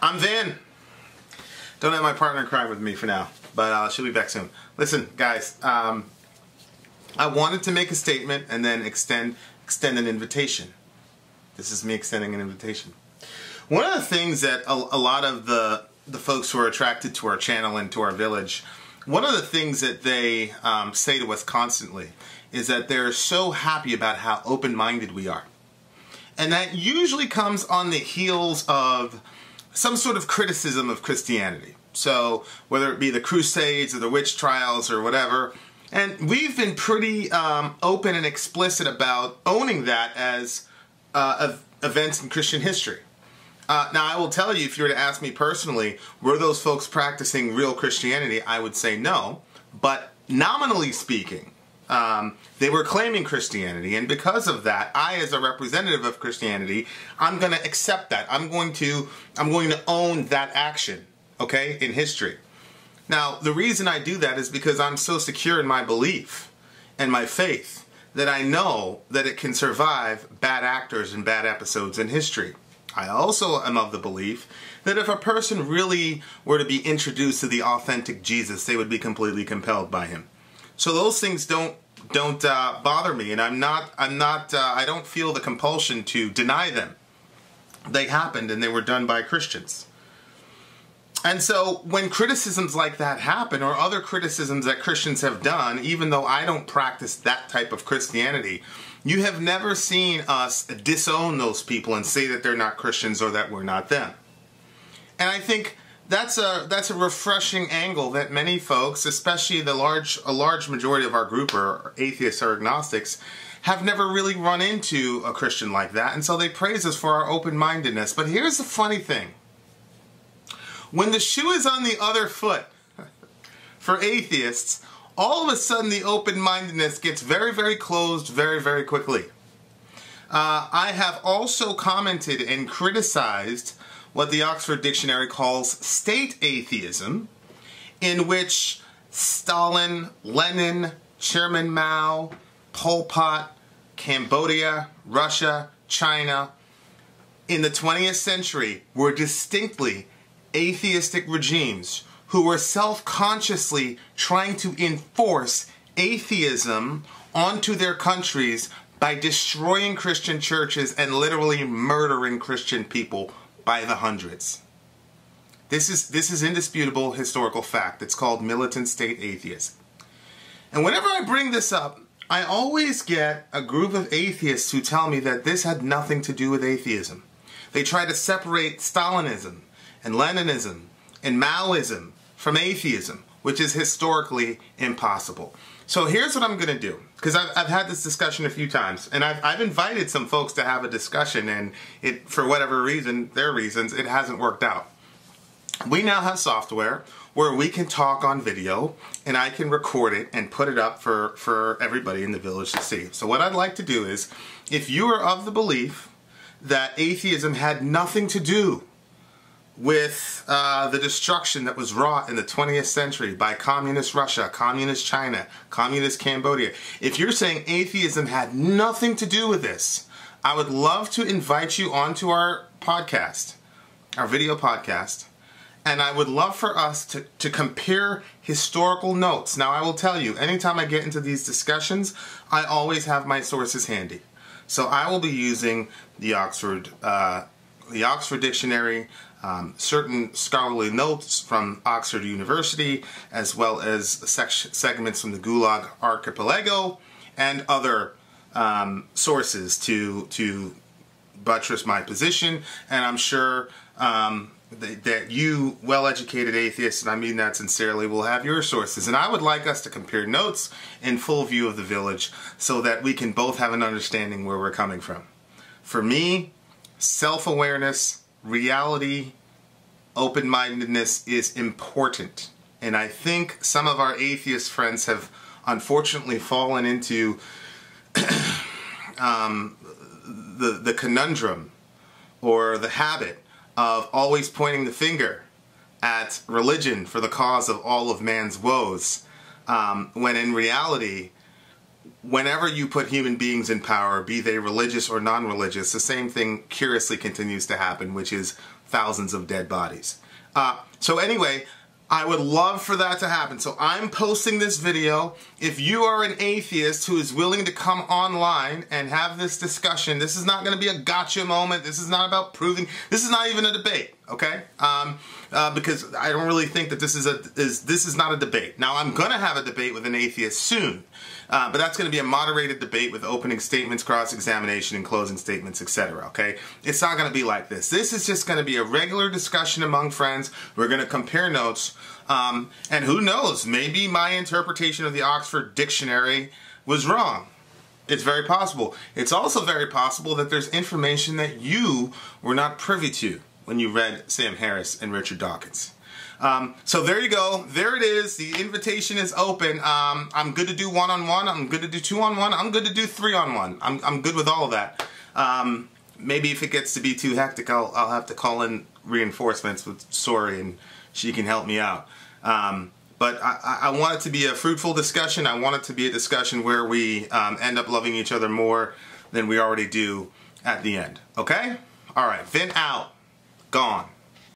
I'm Vin. Don't have my partner in crime with me for now, but she'll be back soon. Listen, guys, I wanted to make a statement and then extend an invitation. This is me extending an invitation. One of the things that a lot of the folks who are attracted to our channel and to our village, one of the things that they say to us constantly is that they're so happy about how open-minded we are. And that usually comes on the heels of some sort of criticism of Christianity. So whether it be the Crusades or the witch trials or whatever, and we've been pretty open and explicit about owning that as events in Christian history. Now I will tell you, if you were to ask me personally, were those folks practicing real Christianity, I would say no. But nominally speaking, they were claiming Christianity, and because of that, I, as a representative of Christianity, I'm going to accept that. I'm going to own that action, okay, in history. Now, the reason I do that is because I'm so secure in my belief and my faith that I know that it can survive bad actors and bad episodes in history. I also am of the belief that if a person really were to be introduced to the authentic Jesus, they would be completely compelled by him. So those things don't bother me, and I don't feel the compulsion to deny them. They happened, and they were done by Christians. And so when criticisms like that happen, or other criticisms that Christians have done, even though I don't practice that type of Christianity, you have never seen us disown those people and say that they're not Christians or that we're not them. And I think that's a refreshing angle that many folks, especially a large majority of our group are atheists or agnostics, have never really run into a Christian like that, and so they praise us for our open-mindedness. But here's the funny thing. When the shoe is on the other foot for atheists, all of a sudden the open-mindedness gets very, very closed very, very quickly. I have also commented and criticized what the Oxford Dictionary calls state atheism, in which Stalin, Lenin, Chairman Mao, Pol Pot, Cambodia, Russia, China, in the 20th century were distinctly atheistic regimes who were self-consciously trying to enforce atheism onto their countries by destroying Christian churches and literally murdering Christian people by the hundreds. This is indisputable historical fact. It's called militant state atheism. And whenever I bring this up, I always get a group of atheists who tell me that this had nothing to do with atheism. They try to separate Stalinism and Leninism and Maoism from atheism, which is historically impossible. So here's what I'm going to do, because I've had this discussion a few times, and I've invited some folks to have a discussion, and for whatever reason, their reasons, it hasn't worked out. We now have software where we can talk on video, and I can record it and put it up for everybody in the village to see. So what I'd like to do is, if you are of the belief that atheism had nothing to do with the destruction that was wrought in the 20th century by communist Russia, communist China, communist Cambodia. If you're saying atheism had nothing to do with this, I would love to invite you onto our podcast, our video podcast, and I would love for us to compare historical notes. Now I will tell you, anytime I get into these discussions, I always have my sources handy. So I will be using the Oxford Dictionary, certain scholarly notes from Oxford University, as well as segments from the Gulag Archipelago and other sources to buttress my position. And I'm sure that you well-educated atheists, and I mean that sincerely, will have your sources. And I would like us to compare notes in full view of the village so that we can both have an understanding where we're coming from. For me, self-awareness, reality, open-mindedness is important. And I think some of our atheist friends have unfortunately fallen into the conundrum or the habit of always pointing the finger at religion for the cause of all of man's woes, when in reality, whenever you put human beings in power, be they religious or non-religious, the same thing curiously continues to happen, which is thousands of dead bodies. So anyway, I would love for that to happen. So I'm posting this video. If you are an atheist who is willing to come online and have this discussion, this is not going to be a gotcha moment. This is not about proving. This is not even a debate, okay? Because I don't really think that this is not a debate. Now I'm going to have a debate with an atheist soon, but that's going to be a moderated debate with opening statements, cross-examination, and closing statements, etc. Okay? It's not going to be like this. This is just going to be a regular discussion among friends. We're going to compare notes. And who knows, maybe my interpretation of the Oxford Dictionary was wrong. It's very possible. It's also very possible that there's information that you were not privy to when you read Sam Harris and Richard Dawkins. So there you go. There it is. The invitation is open. I'm good to do one-on-one. I'm good to do two-on-one. I'm good to do three-on-one. I'm good with all of that. Maybe if it gets to be too hectic, I'll have to call in reinforcements with Sori and she can help me out. But I want it to be a fruitful discussion. I want it to be a discussion where we end up loving each other more than we already do at the end. Okay? All right. Vin out. Gone.